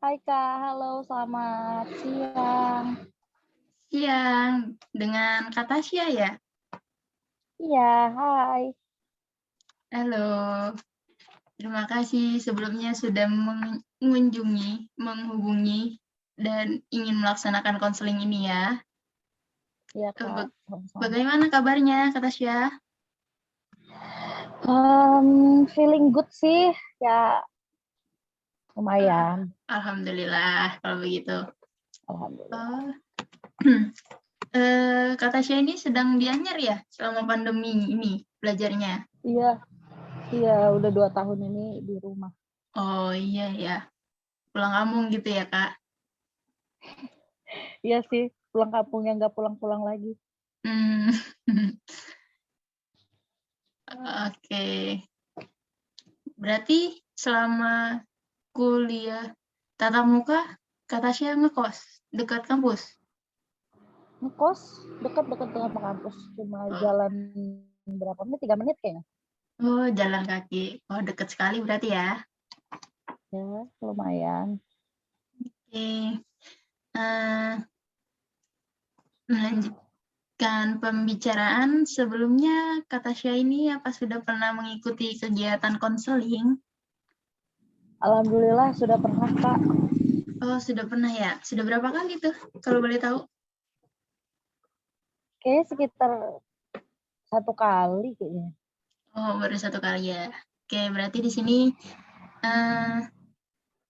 Hai Kak, halo selamat siang. Siang, dengan Kak Tasya ya? Iya, hai. Halo, terima kasih sebelumnya sudah menghubungi dan ingin melaksanakan konseling ini ya. Iya Eee, Kak, bag sama-sama. bagaimana kabarnya Kak Tasya? Feeling good sih, ya Ah, lumayan, alhamdulillah kalau begitu. alhamdulillah. Oh, Kak Tasya ini sedang dianyar ya selama pandemi ini belajarnya? Iya, iya udah 2 tahun ini di rumah. Oh iya ya, pulang kampung gitu ya Kak? Iya sih, pulang kampung yang nggak pulang-pulang lagi. Mmm, oke. Berarti selama kuliah tatap muka, Kak Tasya ngekos dekat kampus? Ngekos dekat-dekat dengan kampus, cuma Oh jalan berapa menit, 3 menit kayaknya. oh, jalan kaki. Oh, deket sekali berarti ya? Ya, lumayan. Oke, eee, melanjutkan pembicaraan, sebelumnya Kak Tasya ini apa sudah pernah mengikuti kegiatan konseling? Alhamdulillah sudah pernah Kak, Oh, sudah pernah ya? Sudah berapa kali tuh, kalau boleh tahu? kayaknya sekitar 1 kali kayaknya. Oh, baru satu kali ya? Oke, berarti di sini, eee,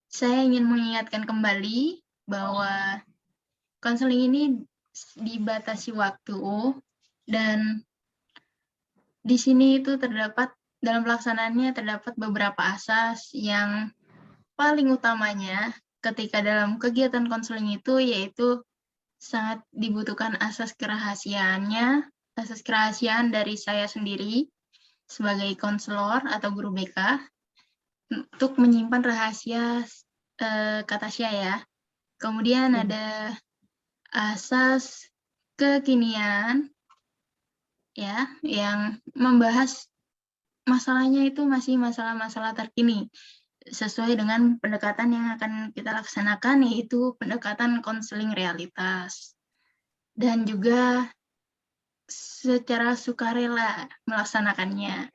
saya ingin mengingatkan kembali bahwa konseling ini dibatasi waktu dan di sini itu terdapat dalam pelaksanaannya terdapat beberapa asas yang paling utamanya ketika dalam kegiatan konseling itu yaitu sangat dibutuhkan asas kerahasiaan dari saya sendiri sebagai konselor atau guru BK untuk menyimpan rahasia Kak Tasya ya. Kemudian Iya. ada asas kekinian ya, yang membahas masalahnya itu masih masalah-masalah terkini, sesuai dengan pendekatan yang akan kita laksanakan, yaitu pendekatan konseling realitas. Dan juga secara sukarela melaksanakannya.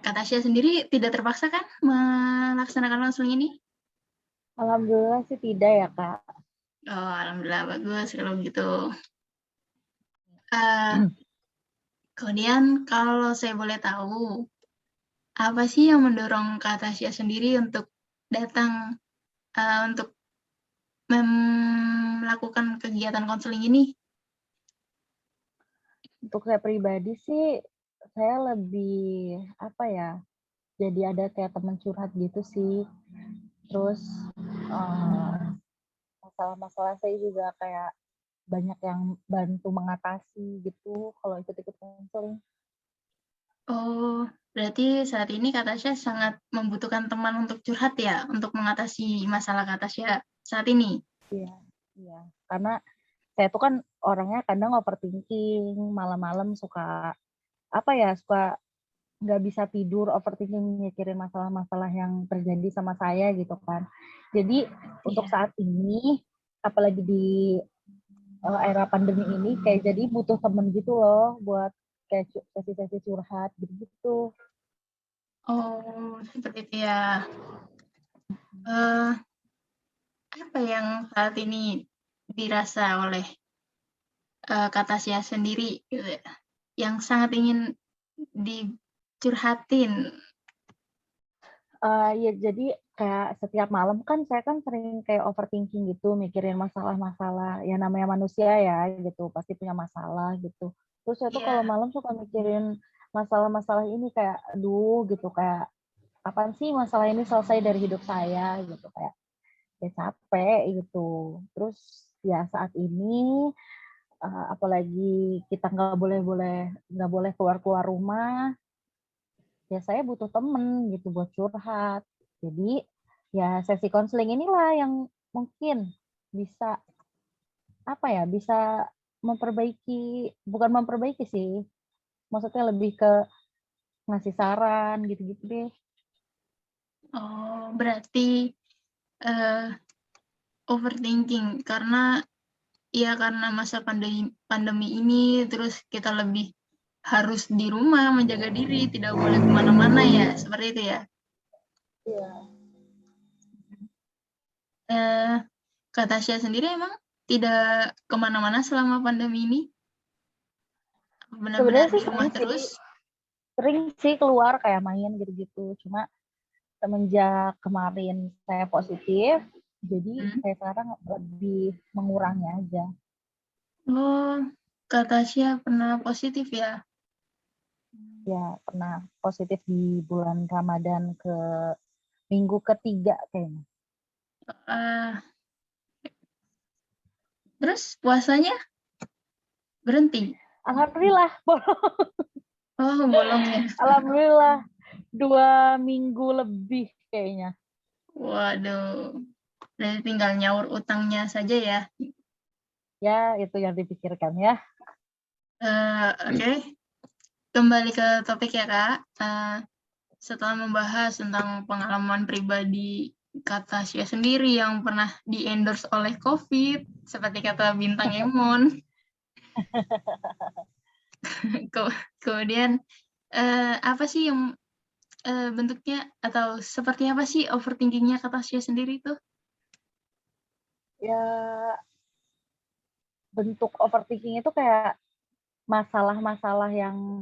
Kak Tasya sendiri tidak terpaksa kan melaksanakan konseling ini? Alhamdulillah sih tidak ya Kak. Oh, alhamdulillah bagus kalau begitu. Uh, Kemudian kalau saya boleh tahu, apa sih yang mendorong Kak Tasya sendiri untuk datang untuk melakukan kegiatan konseling ini? Untuk saya pribadi sih, saya lebih, apa ya, jadi ada kayak teman curhat gitu sih. Terus, eee, masalah-masalah saya juga kayak banyak yang bantu mengatasi gitu kalau ikut-ikut konseling. Oh, berarti saat ini Kak Tasya sangat membutuhkan teman untuk curhat ya, untuk mengatasi masalah Kak Tasya saat ini? Iya, iya. Karena saya tuh kan orangnya kadang overthinking, malam-malam suka, apa ya, suka nggak bisa tidur, overthinking mikirin masalah-masalah yang terjadi sama saya gitu kan. Jadi untuk Iya. saat ini, apalagi di era pandemi ini kayak jadi butuh temen gitu loh buat kayak sesi-sesi curhat gitu-gitu. Oh, seperti itu ya. Eee, Apa yang saat ini dirasa oleh, Kak Tasya sendiri gitu ya, yang sangat ingin dicurhatin? Ya jadi kayak setiap malam kan saya kan sering kayak overthinking gitu, mikirin masalah-masalah, ya namanya manusia ya gitu, pasti punya masalah gitu. Terus saya tuh kalau Iya. malam suka mikirin masalah-masalah ini kayak, aduh gitu, kayak kapan sih masalah ini selesai dari hidup saya gitu, kayak ya capek gitu. Terus ya saat ini, apalagi kita nggak boleh keluar-keluar rumah, ya saya butuh temen gitu buat curhat. Jadi, ya sesi konseling inilah yang mungkin bisa, apa ya, bisa memperbaiki, bukan memperbaiki sih, maksudnya lebih ke ngasih saran gitu-gitu deh. Oh, berarti, eee, overthinking karena karena masa pandemi ini terus kita lebih harus di rumah menjaga diri, tidak boleh kemana-mana ya, seperti itu ya. Iya. Kak Tasya sendiri emang tidak kemana-mana selama pandemi ini? Benar-benar Sebenarnya di sih rumah terus? sering sih keluar kayak main gitu-gitu. Cuma semenjak kemarin saya positif, jadi saya sekarang lebih mengurangi aja. Oh, Kak Tasya pernah positif ya? Ya, pernah positif di bulan Ramadan ke minggu ketiga kayaknya. Ah, terus puasanya berhenti? Alhamdulillah, Oh, bolong ya? alhamdulillah 2 minggu lebih kayaknya. Waduh, berarti tinggal nyaur utangnya saja ya? Ya, itu yang dipikirkan ya. Oke, kembali ke topik ya Kak. Setelah membahas tentang pengalaman pribadi Kak Tasya sendiri yang pernah di-endorse oleh COVID, seperti kata Bintang Emon. Kemudian, apa sih yang bentuknya atau seperti apa sih overthinking-nya Kak Tasya sendiri tuh? Ya, bentuk overthinking itu kayak masalah-masalah yang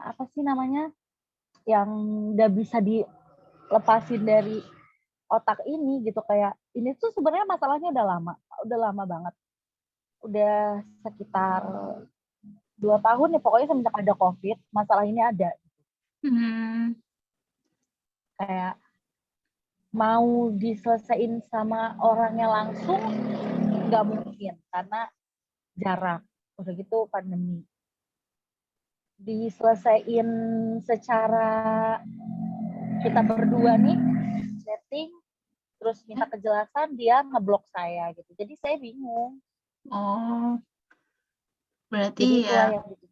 apa sih namanya? Yang nggak bisa dilepasin dari otak ini gitu, kayak ini tuh sebenarnya masalahnya udah lama banget. Udah sekitar 2 tahun ya, pokoknya semenjak ada COVID, masalah ini ada. Hmm, Kayak mau diselesain sama orangnya langsung nggak mungkin karena jarak. Udah gitu pandemi. Diselesain secara kita berdua nih setting, terus minta kejelasan, dia ngeblok saya gitu. Jadi saya bingung. oh, Jadi berarti itulah ya, yang bikin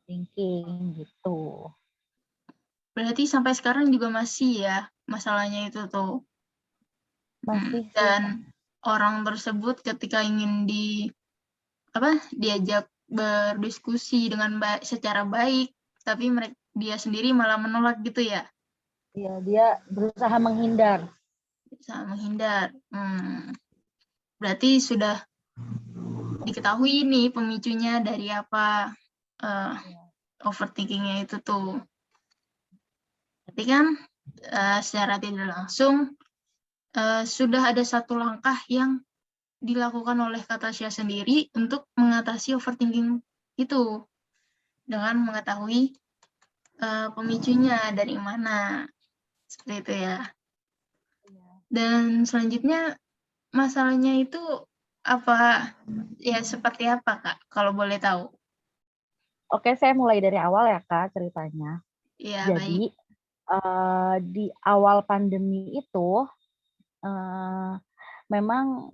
thinking gitu. berarti sampai sekarang juga masih ya masalahnya itu tuh. Masih sih. Dan orang tersebut ketika ingin diajak berdiskusi dengan secara baik, tapi dia sendiri malah menolak gitu ya, Ya, dia berusaha menghindar. bisa menghindar. Berarti sudah diketahui nih pemicunya dari apa overthinkingnya itu tuh. Tapi kan secara tidak langsung sudah ada satu langkah yang dilakukan oleh Kak Tasya sendiri untuk mengatasi overthinking itu dengan mengetahui pemicunya dari mana, seperti itu ya. Dan selanjutnya masalahnya itu apa ya, seperti apa Kak, kalau boleh tahu? Oke, saya mulai dari awal ya Kak ceritanya. Iya, baik. Jadi di awal pandemi itu memang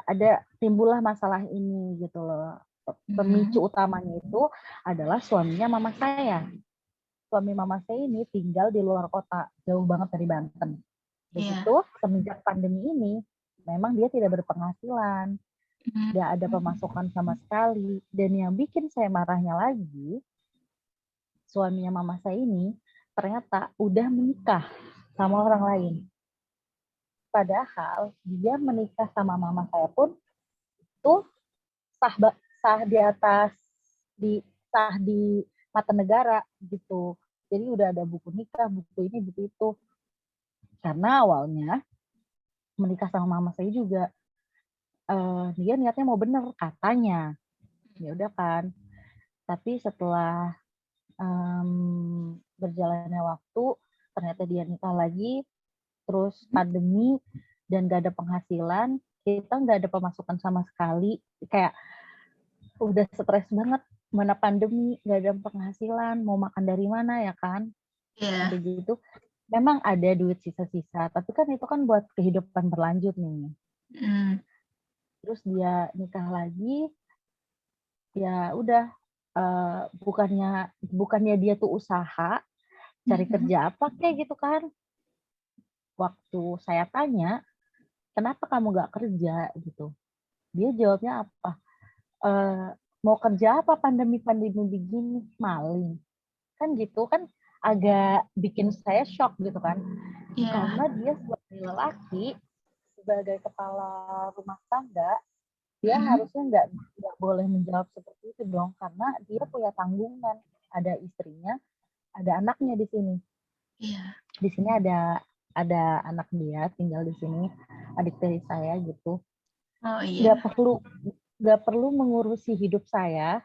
ada timbullah masalah ini gitu loh. Pemicu utamanya itu adalah suaminya mama saya. Suami mama saya ini tinggal di luar kota, jauh banget dari Banten. Iya. Begitu semenjak pandemi ini, memang dia tidak berpenghasilan, tidak ada pemasukan sama sekali. Dan yang bikin saya marahnya lagi, suaminya mama saya ini ternyata udah menikah sama orang lain. Padahal dia menikah sama mama saya pun itu sah sah di atas sah di mata negara gitu. Jadi udah ada buku nikah, buku ini, buku itu. Karena awalnya menikah sama mama saya juga dia niatnya mau bener katanya. Ya udah kan. Tapi setelah berjalannya waktu, ternyata dia nikah lagi, terus pandemi dan gak ada penghasilan, kita gak ada pemasukan sama sekali, kayak udah stres banget, mana pandemi, gak ada penghasilan, mau makan dari mana ya kan, Iya. udah gitu. Memang ada duit sisa-sisa, tapi kan itu kan buat kehidupan berlanjut nih. Terus dia nikah lagi, ya udah, bukannya dia tuh usaha, cari kerja apa kayak gitu kan. Waktu saya tanya, kenapa kamu nggak kerja gitu? Dia jawabnya apa? "Eh, mau kerja apa pandemi-pandemi begini? Maling." Kan gitu kan, agak bikin saya shock gitu kan. Iya, Karena dia sebagai lelaki, sebagai kepala rumah tangga, dia mm, harusnya nggak boleh menjawab seperti itu dong, karena dia punya tanggungan, ada istrinya, ada anaknya di sini. iya. Di sini ada anak dia tinggal di sini, adik dari saya gitu. Oh Nggak iya, perlu nggak perlu mengurusi hidup saya,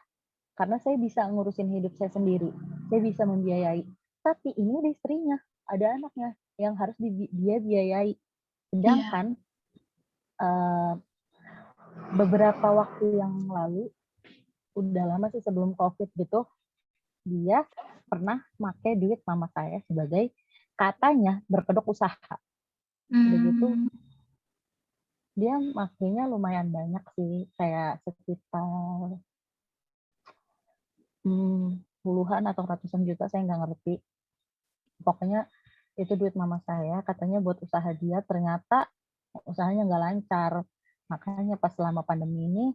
karena saya bisa ngurusin hidup saya sendiri. Saya bisa membiayai. Tapi ini ada istrinya, ada anaknya yang harus dia biayai. iya. Sedangkan eh, beberapa waktu yang lalu, udah lama sih sebelum COVID gitu, dia pernah pakai duit mama saya sebagai katanya berkedok usaha. Udah gitu Hmm, dia makainya lumayan banyak sih, kayak sekitar puluhan atau ratusan juta, saya nggak ngerti. Pokoknya itu duit mama saya, katanya buat usaha dia, ternyata usahanya nggak lancar. Makanya pas selama pandemi ini,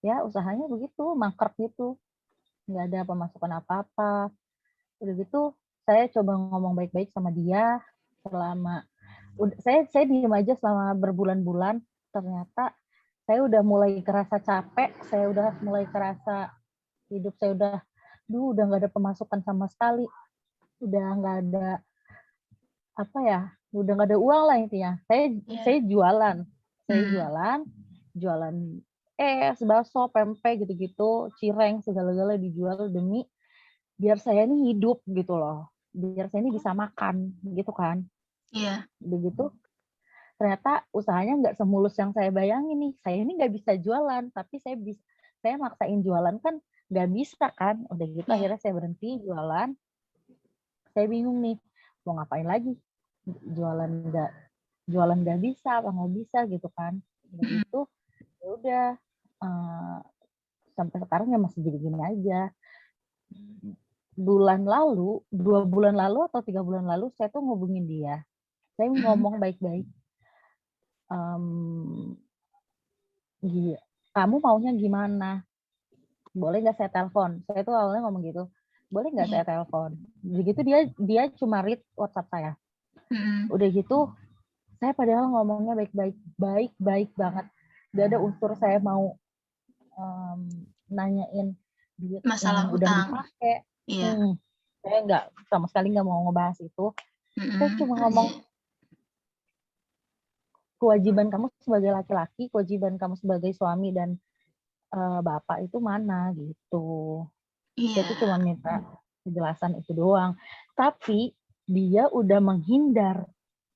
ya usahanya begitu, mangkrak gitu. Nggak ada pemasukan apa-apa. Udah gitu, saya coba ngomong baik-baik sama dia selama, saya diem aja selama berbulan-bulan. Ternyata saya udah mulai kerasa capek, saya udah mulai kerasa hidup saya udah nggak ada pemasukan sama sekali, udah nggak ada apa ya, udah nggak ada uang lah intinya. Saya iya. jualan, saya Hmm, jualan, jualan es, bakso, pempek gitu-gitu, cireng segala-gala dijual demi biar saya ini hidup gitu loh, biar saya ini bisa makan gitu kan. iya. Begitu ternyata usahanya nggak semulus yang saya bayangin nih. Saya ini nggak bisa jualan, tapi saya maksain jualan kan nggak bisa kan. Udah gitu Iya. akhirnya saya berhenti jualan. Saya bingung nih mau ngapain lagi, jualan nggak bisa apa nggak bisa gitu kan. Udah Mm, gitu ya udah, eh, sampai sekarang ya masih gini-gini aja. Bulan lalu, 2 bulan lalu atau 3 bulan lalu, saya tuh ngubungin dia. Saya mm, ngomong baik-baik. Em, Kamu maunya gimana? Boleh nggak saya telepon? Saya tuh awalnya ngomong gitu. Boleh nggak iya. saya telepon? Begitu dia cuma read WhatsApp saya. Mm, Udah gitu, saya padahal ngomongnya baik-baik, baik-baik banget. Gak ada unsur saya mau nanyain duit masalah yang udah hutang. dipakai. Iya. Hmm, saya nggak sama sekali nggak mau ngebahas itu. Saya Mm, cuma iya. ngomong kewajiban kamu sebagai laki-laki, kewajiban kamu sebagai suami dan bapak itu mana gitu. Saya tuh Iya. cuma minta kejelasan itu doang. Tapi dia udah menghindar.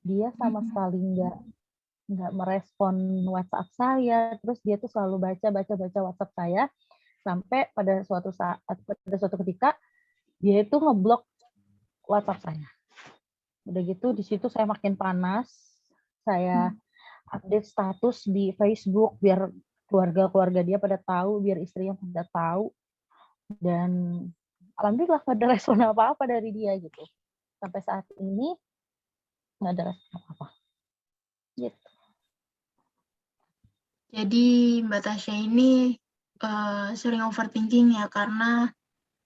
Dia sama Mm, sekali nggak merespon WhatsApp saya. Terus dia tuh selalu baca WhatsApp saya sampai pada suatu ketika dia itu ngeblok WhatsApp saya. Udah gitu di situ saya makin panas. Saya mm. update status di Facebook biar keluarga-keluarga dia pada tahu, biar istrinya pada tahu. Dan alhamdulillah nggak ada respon apa-apa dari dia gitu. Sampai saat ini nggak ada respon apa-apa. Gitu. Jadi Mbak Tasya ini sering overthinking ya karena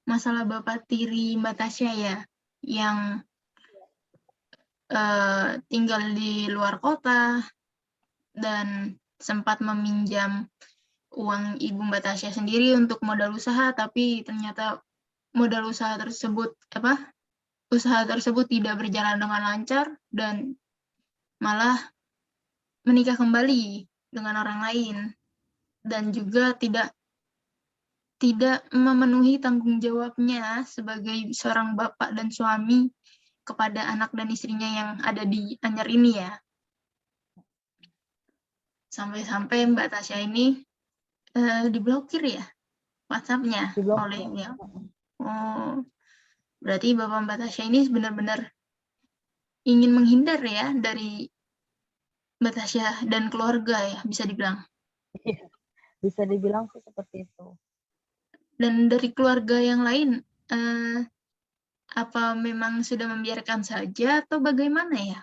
masalah bapak tiri Mbak Tasya ya, yang tinggal di luar kota dan sempat meminjam uang ibu Mbak Tasya sendiri untuk modal usaha, tapi ternyata modal usaha tersebut tidak berjalan dengan lancar dan malah menikah kembali dengan orang lain dan juga tidak tidak memenuhi tanggung jawabnya sebagai seorang bapak dan suami kepada anak dan istrinya yang ada di Anyer ini ya. Sampai-sampai Mbak Tasya ini diblokir ya WhatsApp-nya oleh Diblokir. ya. Oh, berarti Bapak Mbak Tasya ini benar-benar ingin menghindar ya dari Mbak Tasya dan keluarga ya, bisa dibilang. Bisa dibilang sih seperti itu. Dan dari keluarga yang lain, eh, apa memang sudah membiarkan saja atau bagaimana ya?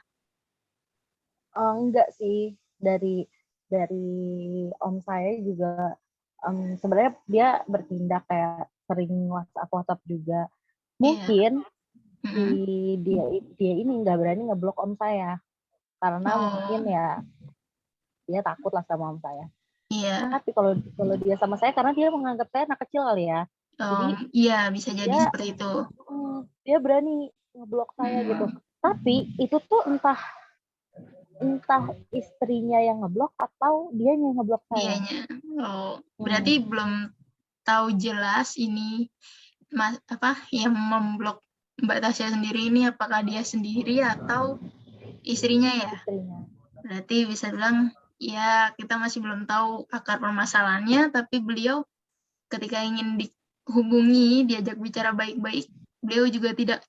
Enggak sih, dari om saya juga sebenarnya dia bertindak kayak sering WhatsApp juga. Iya. Mungkin si Mm-mm. dia ini nggak berani ngeblok om saya karena mungkin Oh, ya dia takut lah sama om saya. iya. Tapi kalau kalau dia sama saya karena dia menganggap saya anak kecil kali ya. Oh, Jadi iya bisa jadi dia seperti itu. dia berani ngeblok saya gitu. Mm. Tapi itu tuh entah entah istrinya yang ngeblok atau dia yang ngeblok saya. Dianya. Oh, berarti Hmm. belum tahu jelas ini yang memblok Mbak Tasya sendiri ini apakah dia sendiri atau istrinya ya. Istrinya. Berarti bisa bilang ya kita masih belum tahu akar permasalahannya, tapi beliau ketika ingin dihubungi, diajak bicara baik-baik, beliau juga tidak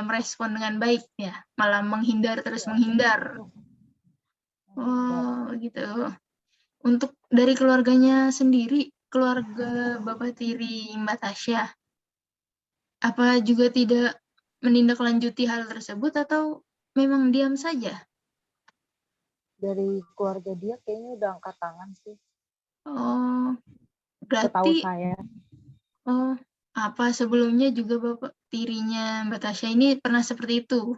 merespon dengan baik ya, malah menghindar terus menghindar. Menghindar. Oh, gitu. Untuk dari keluarganya sendiri, keluarga Bapak tiri Mbak Tasya, apa juga tidak menindaklanjuti hal tersebut atau memang diam saja? Dari keluarga dia kayaknya udah angkat tangan sih, Oh, setahu berarti saya. oh, apa sebelumnya juga Bapak tirinya Mbak Tasya ini pernah seperti itu?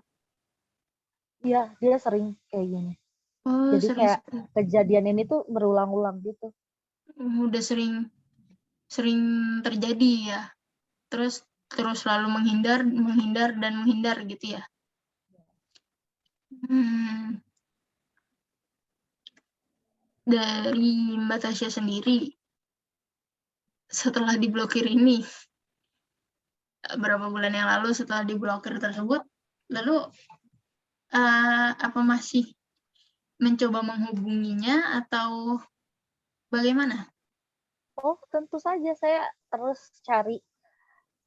Iya, dia sering kayak gini. Oh, Jadi sering kayak seperti kejadian ini tuh berulang-ulang gitu. udah sering sering terjadi ya. Terus terus selalu menghindar, menghindar dan menghindar gitu ya. Hmm, dari Mbak Tasya sendiri setelah diblokir ini berapa bulan yang lalu setelah diblokir tersebut, lalu apa masih mencoba menghubunginya atau bagaimana? Oh, tentu saja saya terus cari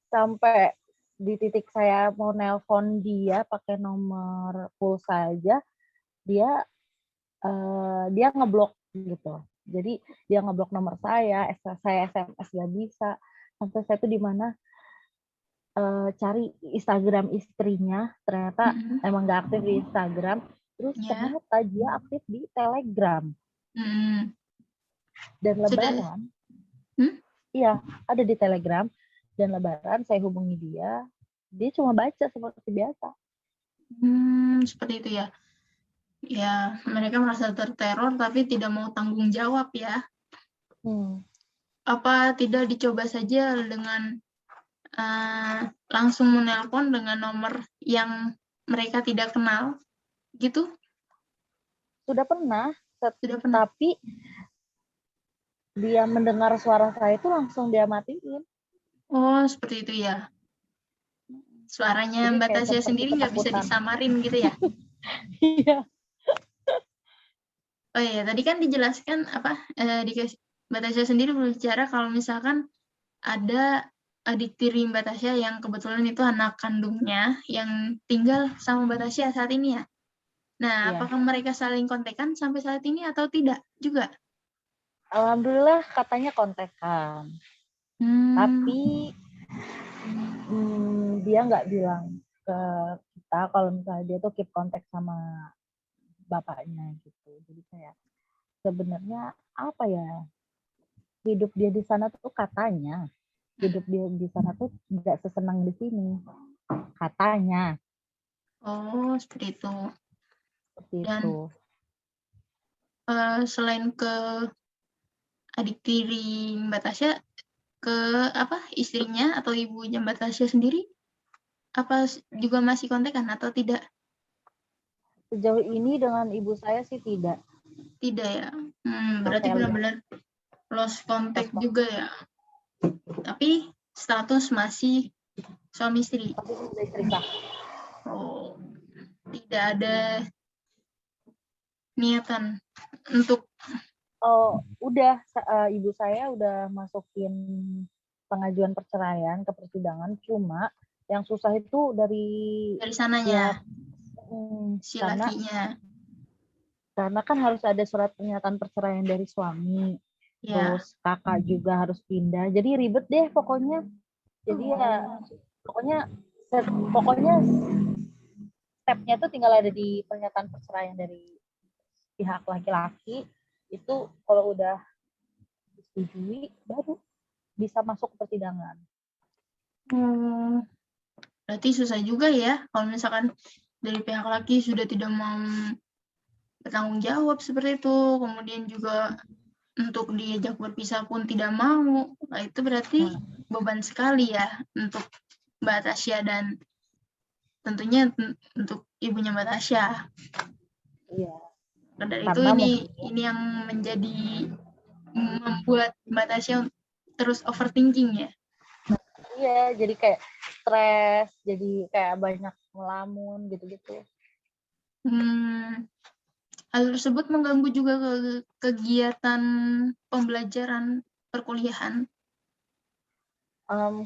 sampai di titik saya mau nelpon dia pakai nomor pulsa aja, dia dia ngeblok gitu. Jadi dia ngeblok nomor saya SMS nggak bisa. Sampai saya tuh di mana cari Instagram istrinya, ternyata Mm-mm. emang nggak aktif di Instagram. Terus Ya. ternyata dia aktif di Telegram. Mm-mm. Dan Sudah. Lebaran, Hmm? iya ada di Telegram. Dan Lebaran saya hubungi dia cuma baca seperti biasa. Seperti itu ya. Ya, mereka merasa terteror tapi tidak mau tanggung jawab ya. Hmm. Apa tidak dicoba saja dengan langsung menelpon dengan nomor yang mereka tidak kenal gitu? Sudah pernah, Sudah pernah. tapi dia mendengar suara saya itu langsung dia matiin. Oh, seperti itu ya. Suaranya Jadi Mbak kayak Tasya seperti sendiri nggak bisa ketakutan. disamarin gitu ya. Iya. Oh iya, tadi kan dijelaskan Mbak Tasya sendiri berbicara kalau misalkan ada adik tiri Mbak Tasya yang kebetulan itu anak kandungnya yang tinggal sama Mbak Tasya saat ini ya. Nah, Iya. apakah mereka saling kontekan sampai saat ini atau tidak juga? Alhamdulillah katanya kontekan. Hmm, Tapi dia nggak bilang ke kita kalau misalnya dia tuh keep kontak sama bapaknya gitu. Jadi kayak sebenarnya apa ya, hidup dia di sana tuh katanya hidup dia di sana tuh nggak sesenang di sini katanya, oh seperti itu. seperti itu. Dan selain ke adik tiri Mbak Tasya, ke istrinya atau ibunya Mbak Tasya sendiri, apa juga masih kontekan atau tidak? Sejauh ini dengan ibu saya sih tidak. Tidak ya. Yang Berarti saya lihat benar-benar lost contact pas juga ya. Tapi status masih suami istri. tapi sudah istri sah. Oh, tidak ada niatan untuk Oh, udah ibu saya udah masukin pengajuan perceraian ke persidangan, cuma yang susah itu dari dari sananya, pihak si karena lakinya. kan harus ada surat pernyataan perceraian dari suami, Ya. terus kakak juga harus pindah, jadi ribet deh pokoknya. Jadi ya Oh, pokoknya pokoknya stepnya tuh tinggal ada di pernyataan perceraian dari pihak laki-laki. Itu kalau udah disetujui baru bisa masuk ke persidangan. Berarti susah juga ya kalau misalkan dari pihak laki sudah tidak mau bertanggung jawab seperti itu, kemudian juga untuk diajak berpisah pun tidak mau. Nah, itu berarti beban sekali ya untuk Mbak Tasya dan tentunya untuk ibunya Mbak Tasya. Iya. Dari itu Karena ini yang menjadi membuat Mbak Tasya terus overthinking ya. iya, jadi kayak stres, jadi kayak banyak melamun gitu-gitu. Hal tersebut mengganggu juga kegiatan pembelajaran perkuliahan.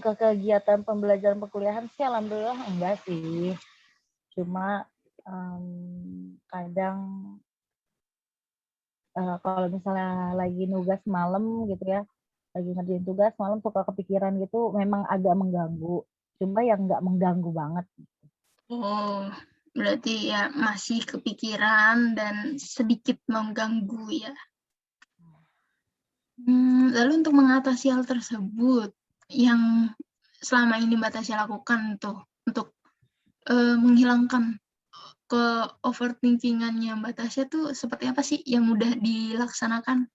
Ke kegiatan pembelajaran perkuliahan sih alhamdulillah enggak sih. Cuma kadang kalau misalnya lagi nugas malam gitu ya, lagi ngerjain tugas malam suka kepikiran gitu, memang agak mengganggu. Cuma yang nggak mengganggu banget. Oh, berarti ya masih kepikiran dan sedikit mengganggu ya. Lalu untuk mengatasi hal tersebut, yang selama ini Mbak Tasya lakukan tuh untuk menghilangkan ke overthinkingannya Mbak Tasya tuh seperti apa sih yang mudah dilaksanakan?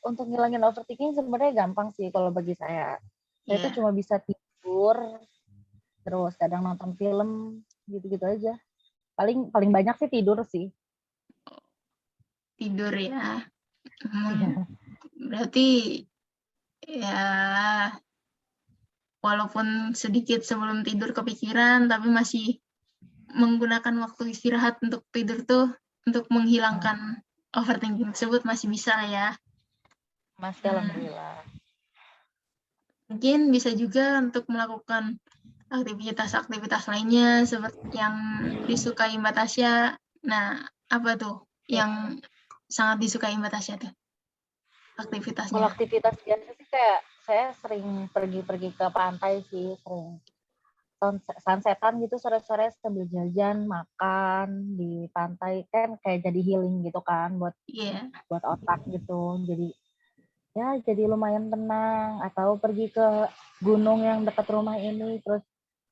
Untuk ngilangin overthinking sebenarnya gampang sih kalau bagi saya. Saya tuh Yeah. cuma bisa tidur, terus kadang nonton film, gitu-gitu aja. Paling banyak sih tidur sih. Tidur ya. Iya. Berarti ya walaupun sedikit sebelum tidur kepikiran, tapi masih menggunakan waktu istirahat untuk tidur tuh untuk menghilangkan overthinking tersebut masih bisa ya. Masih alhamdulillah. Mungkin bisa juga untuk melakukan aktivitas-aktivitas lainnya seperti yang disukai Mbak Tasya. Nah, apa tuh yang sangat disukai Mbak Tasya tuh Kalau aktivitasnya? aktivitas biasa sih kayak saya sering pergi-pergi ke pantai sih, sering sunsetan gitu sore-sore sambil jajan, makan di pantai kan kayak jadi healing gitu kan buat Iya. otak gitu. Jadi ya jadi lumayan tenang, atau pergi ke gunung yang dekat rumah ini terus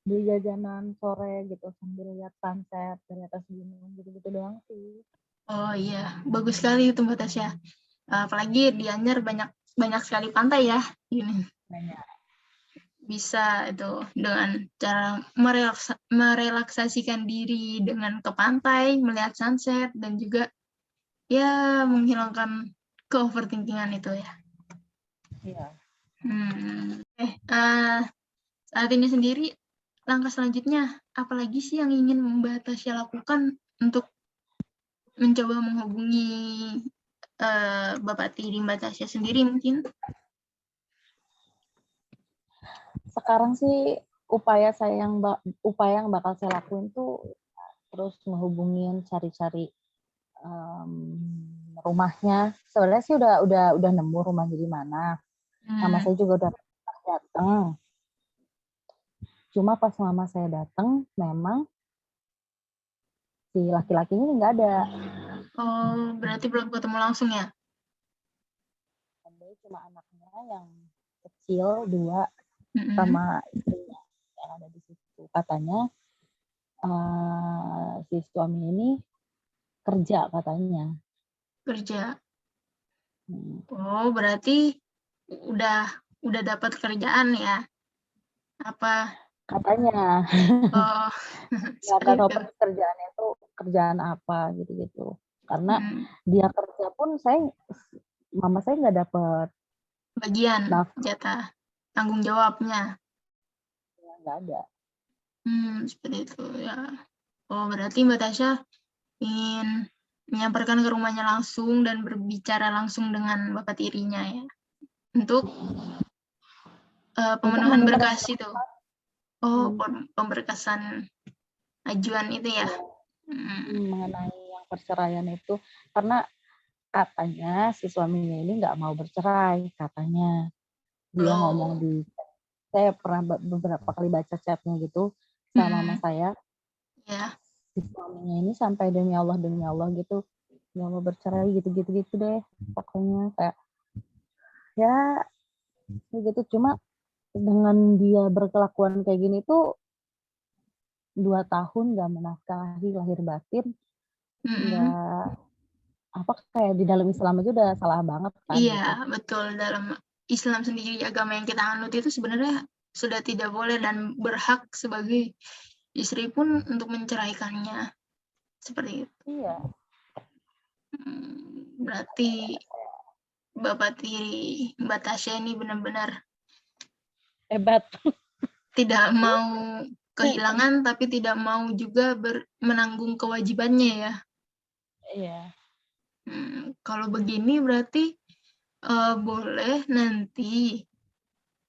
beli jajanan sore gitu sambil lihat sunset dari atas gunung gitu-gitu doang sih. Oh iya, bagus sekali itu Mbak Tasya. Apalagi di Anyer banyak sekali pantai ya. Ini Banyak. bisa itu dengan cara merelaksasikan diri dengan ke pantai, melihat sunset dan juga ya menghilangkan ke-overthinkingan itu ya. Iya. Saat ini sendiri langkah selanjutnya apalagi sih yang ingin Mbak Tasya lakukan untuk mencoba menghubungi Bapak tiri Mbak Tasya sendiri mungkin? Sekarang sih upaya yang bakal saya lakuin tuh terus ngehubungin, cari-cari rumahnya. Sebenarnya sih udah nemu rumahnya di mana. Mama saya juga udah datang. Cuma pas mama saya datang, memang si laki-laki ini nggak ada. Oh, berarti belum ketemu langsung ya? Dia cuma anaknya yang kecil 2 sama istrinya yang ada di situ. Katanya si suami ini kerja katanya. Kerja. Oh, berarti udah dapat kerjaan ya? Apa? Katanya. Oh, Nggak seperti tahu itu. pekerjaannya itu kerjaan apa gitu-gitu. Karena Hmm, dia kerja pun mama saya nggak dapet bagian nafkah, jatah tanggung jawabnya. nggak ada. Seperti itu ya. Oh, berarti Mbak Tasya ingin menyampaikan ke rumahnya langsung dan berbicara langsung dengan bapak tirinya ya. Untuk Untuk pemenuhan meminta berkas itu. Oh, hmm, pemberkasan ajuan itu ya. ya, Hmm. mengenai yang perceraian itu, karena katanya si suaminya ini nggak mau bercerai, katanya dia ngomong Oh, di saya pernah beberapa kali baca chatnya gitu sama mama saya. Ya. Si suaminya ini sampai demi Allah gitu, nggak mau bercerai gitu deh. Pokoknya kayak ya gitu. Cuma dengan dia berkelakuan kayak gini tuh 2 tahun nggak menafkahi lahir batin, nggak kayak di dalam Islam aja udah salah banget kan gitu. Iya, betul. Dalam Islam sendiri, agama yang kita anut itu sebenarnya sudah tidak boleh dan berhak sebagai istri pun untuk menceraikannya. Seperti itu. Iya. Berarti Bapak tiri Mbak Tasya ini benar-benar Hebat. tidak mau kehilangan, tapi tidak mau juga menanggung kewajibannya ya. Iya. Kalau begini berarti boleh nanti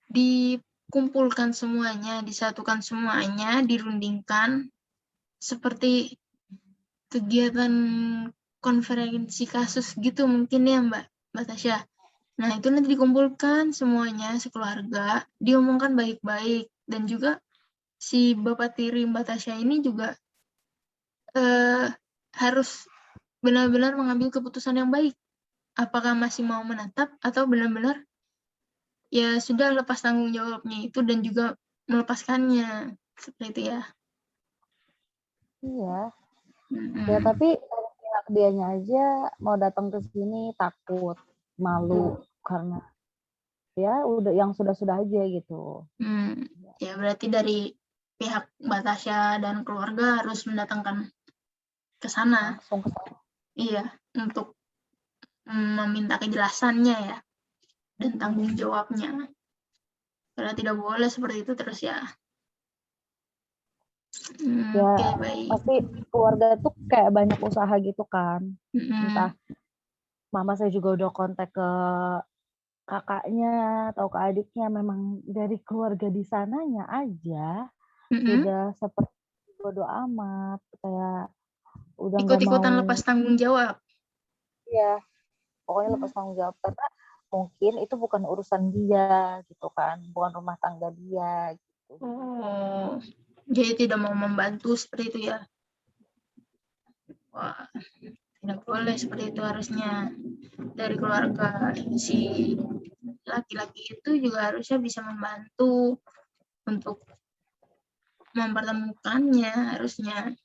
dikumpulkan semuanya, disatukan semuanya, dirundingkan seperti kegiatan konferensi kasus gitu mungkin ya Mbak Tasya. Nah itu nanti dikumpulkan semuanya sekeluarga, diomongkan baik-baik, dan juga si Bapak tiri Mbak Tasya ini juga harus benar-benar mengambil keputusan yang baik. Apakah masih mau menetap atau benar-benar ya sudah lepas tanggung jawabnya itu dan juga melepaskannya, seperti itu ya. Iya. Ya tapi pihak dianya aja mau datang ke sini takut, malu karena ya udah yang sudah-sudah aja gitu. Ya berarti dari pihak Mbak Tasya dan keluarga harus mendatangkan ke sana. Langsung ke sana. Iya, untuk meminta kejelasannya ya dan tanggung jawabnya. Karena tidak boleh seperti itu terus ya. Ya Oke, baik. pasti keluarga tuh kayak banyak usaha gitu kan. Entah mama saya juga udah kontak ke kakaknya atau ke adiknya, memang dari keluarga di sananya aja udah seperti bodo amat, kayak udah nggak Ikut-ikutan mau. lepas tanggung jawab. Iya, pokoknya lepas tanggung jawab karena mungkin itu bukan urusan dia gitu kan, bukan rumah tangga dia gitu. Oh, jadi tidak mau membantu seperti itu ya. Wah, tidak boleh seperti itu harusnya. Dari keluarga si laki-laki itu juga harusnya bisa membantu untuk mempertemukannya harusnya.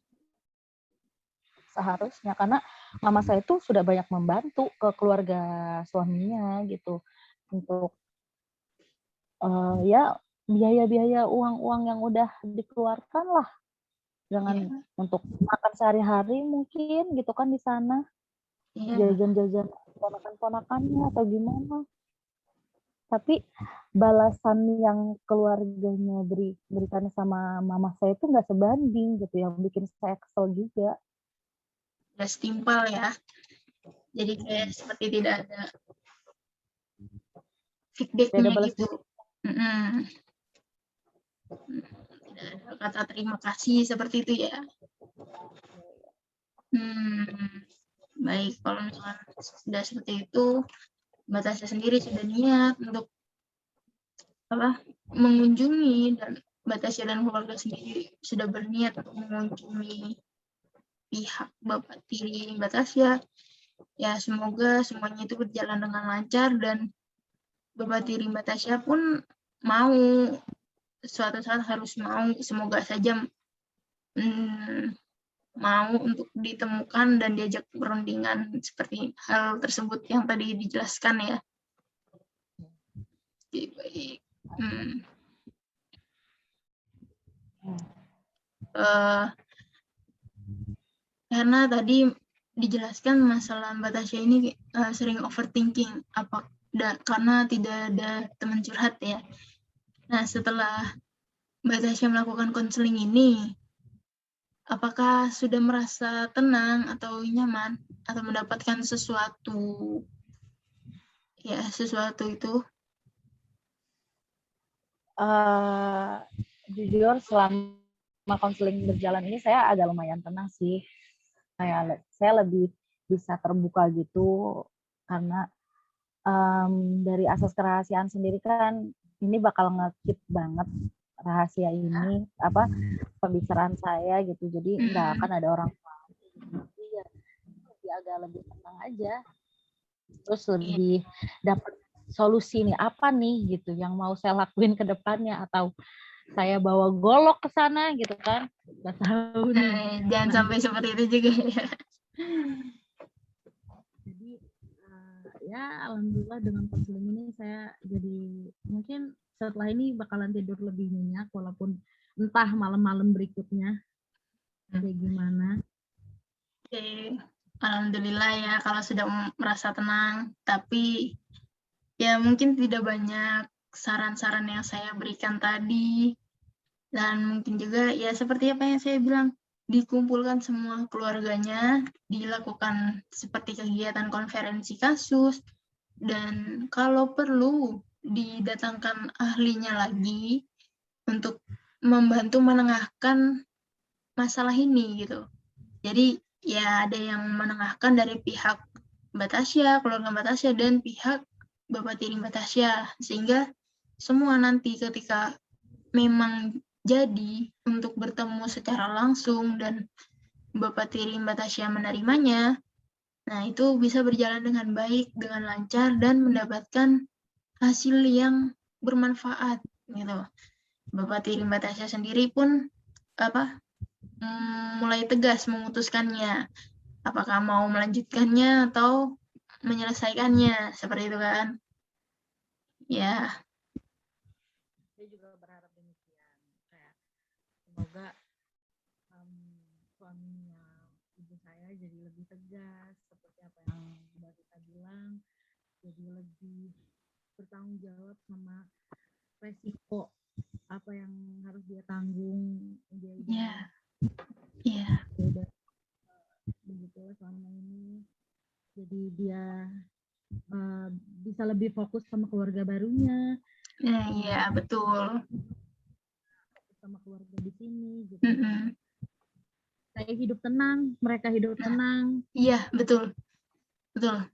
Seharusnya, karena mama saya tuh sudah banyak membantu ke keluarga suaminya gitu untuk ya biaya-biaya uang-uang yang udah dikeluarkan lah, jangan untuk makan sehari-hari mungkin gitu kan di sana, jajan-jajan ponakan-ponakannya atau gimana. Tapi balasan yang keluarganya berikan sama mama saya itu nggak sebanding gitu, yang bikin saya kesel juga. Udah setimpal ya. Jadi kayak seperti tidak ada feedbacknya gitu. Tidak ada kata terima kasih seperti itu ya. Baik, kalau misalkan sudah seperti itu, Mbak Tasya sendiri sudah niat untuk mengunjungi, dan Mbak Tasya dan keluarga sendiri sudah berniat untuk mengunjungi pihak Bapak tiri Mbak Tasya. Ya semoga semuanya itu berjalan dengan lancar dan Bapak tiri Mbak Tasya pun mau, suatu saat harus mau, semoga saja mau untuk ditemukan dan diajak perundingan seperti hal tersebut yang tadi dijelaskan ya. Oke, baik. Karena tadi dijelaskan masalah Mbak Tasya ini sering overthinking karena tidak ada teman curhat ya. Nah, setelah Mbak Tasya melakukan konseling ini, apakah sudah merasa tenang atau nyaman atau mendapatkan sesuatu itu? Jujur selama konseling berjalan ini saya agak lumayan tenang sih. Saya lebih bisa terbuka gitu karena dari asas kerahasiaan sendiri kan ini bakal nge-keep banget rahasia ini, apa pembicaraan saya gitu. Jadi nggak akan ada orang tahu. Jadi ya agak lebih tenang aja. Terus lebih dapat solusi nih apa nih gitu yang mau saya lakuin ke depannya, atau saya bawa golok ke sana gitu kan, nggak tahu nih. Jangan sampai seperti itu juga ya. Jadi ya alhamdulillah dengan konseling ini saya jadi mungkin setelah ini bakalan tidur lebih nyenyak, walaupun entah malam-malam berikutnya kayak gimana. Oke, alhamdulillah ya kalau sudah merasa tenang. Tapi ya mungkin tidak banyak saran-saran yang saya berikan tadi. Dan mungkin juga ya seperti apa yang saya bilang, dikumpulkan semua keluarganya, dilakukan seperti kegiatan konferensi kasus, dan kalau perlu didatangkan ahlinya lagi untuk membantu menengahkan masalah ini gitu. Jadi ya ada yang menengahkan dari pihak Mbak Tasya, keluarga Mbak Tasya, dan pihak Bapak Tiri Mbak Tasya, sehingga semua nanti ketika memang jadi untuk bertemu secara langsung dan Bapak Tiri Mbak Tasya menerimanya, nah itu bisa berjalan dengan baik, dengan lancar, dan mendapatkan hasil yang bermanfaat gitu. Bapak Tiri Mbak Tasya sendiri pun mulai tegas memutuskannya, apakah mau melanjutkannya atau menyelesaikannya, seperti itu kan. Ya. Saya juga berharap demikian, kayak semoga suaminya ibu saya jadi lebih tegas seperti apa yang Mbak Rita bilang, jadi lebih bertanggung jawab sama resiko apa yang harus dia tanggung. Dia udah begitulah selama ini, jadi dia bisa lebih fokus sama keluarga barunya. Iya, betul. Sama keluarga di sini gitu. Saya hidup tenang, mereka hidup tenang. Iya, betul. Betul.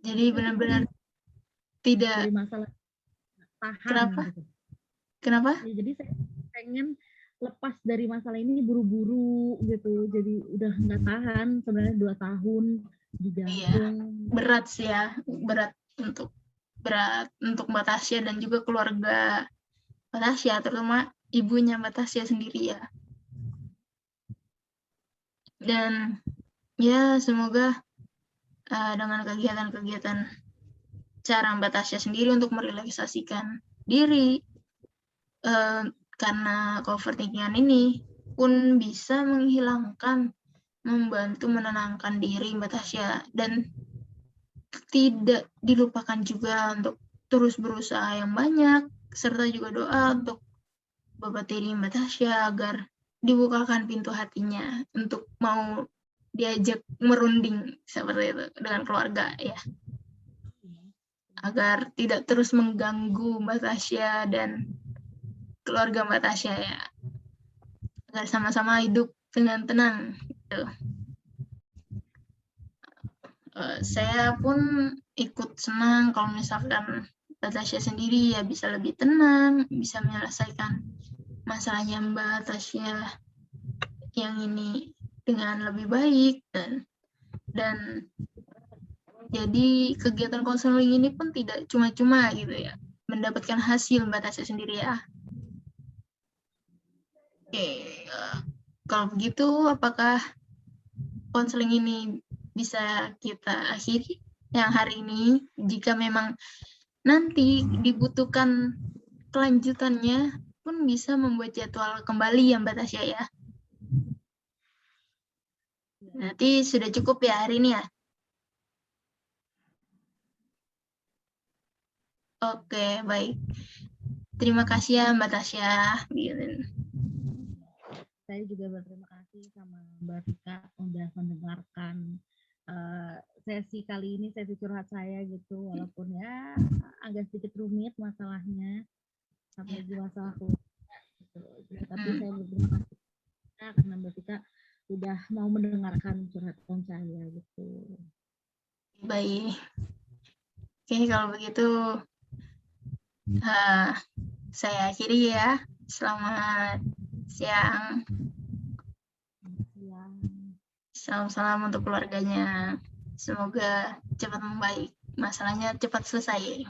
Jadi benar-benar tidak dari masalah tahan. Kenapa? Gitu. Kenapa? Ya, jadi saya pengen lepas dari masalah ini buru-buru gitu. Jadi udah nggak tahan sebenarnya 2 tahun di jantung. Iya, berat sih ya, berat untuk Mbak Tasya dan juga keluarga Mbak Tasya, terutama ibunya Mbak Tasya sendiri ya. Dan ya semoga dengan kegiatan-kegiatan cara Mbak Tasya sendiri untuk merelaksasikan diri karena overthinking ini pun bisa membantu menenangkan diri Mbak Tasya, dan tidak dilupakan juga untuk terus berusaha yang banyak, serta juga doa untuk Bapak Tiri Mbak Tasya agar dibukakan pintu hatinya untuk mau diajak merunding seperti itu dengan keluarga ya, agar tidak terus mengganggu Mbak Tasya dan keluarga Mbak Tasya ya, agar sama-sama hidup dengan tenang gitu. Saya pun ikut senang kalau misalkan Mbak Tasya sendiri ya bisa lebih tenang, bisa menyelesaikan masalahnya Mbak Tasya yang ini dengan lebih baik, dan jadi kegiatan konseling ini pun tidak cuma-cuma gitu ya, mendapatkan hasil Mbak Tasya sendiri ya. Oke, kalau begitu apakah konseling ini bisa kita akhiri yang hari ini? Jika memang nanti dibutuhkan kelanjutannya pun bisa membuat jadwal kembali ya Mbak Tasya ya. Nanti sudah cukup ya hari ini ya. Oke, baik. Terima kasih ya Mbak Tasya. Saya juga berterima kasih sama Mbak Rika udah mendengarkan sesi kali ini, sesi curhat saya gitu, walaupun ya agak sedikit rumit masalahnya, apalagi masalah keluarga gitu. Tapi saya berterima kasih karena Mbak Rika udah mau mendengarkan curhatan saya gitu. Baik. Oke, kalau begitu Saya akhiri ya. Selamat siang. Salam-salam untuk keluarganya. Semoga cepat membaik. Masalahnya cepat selesai.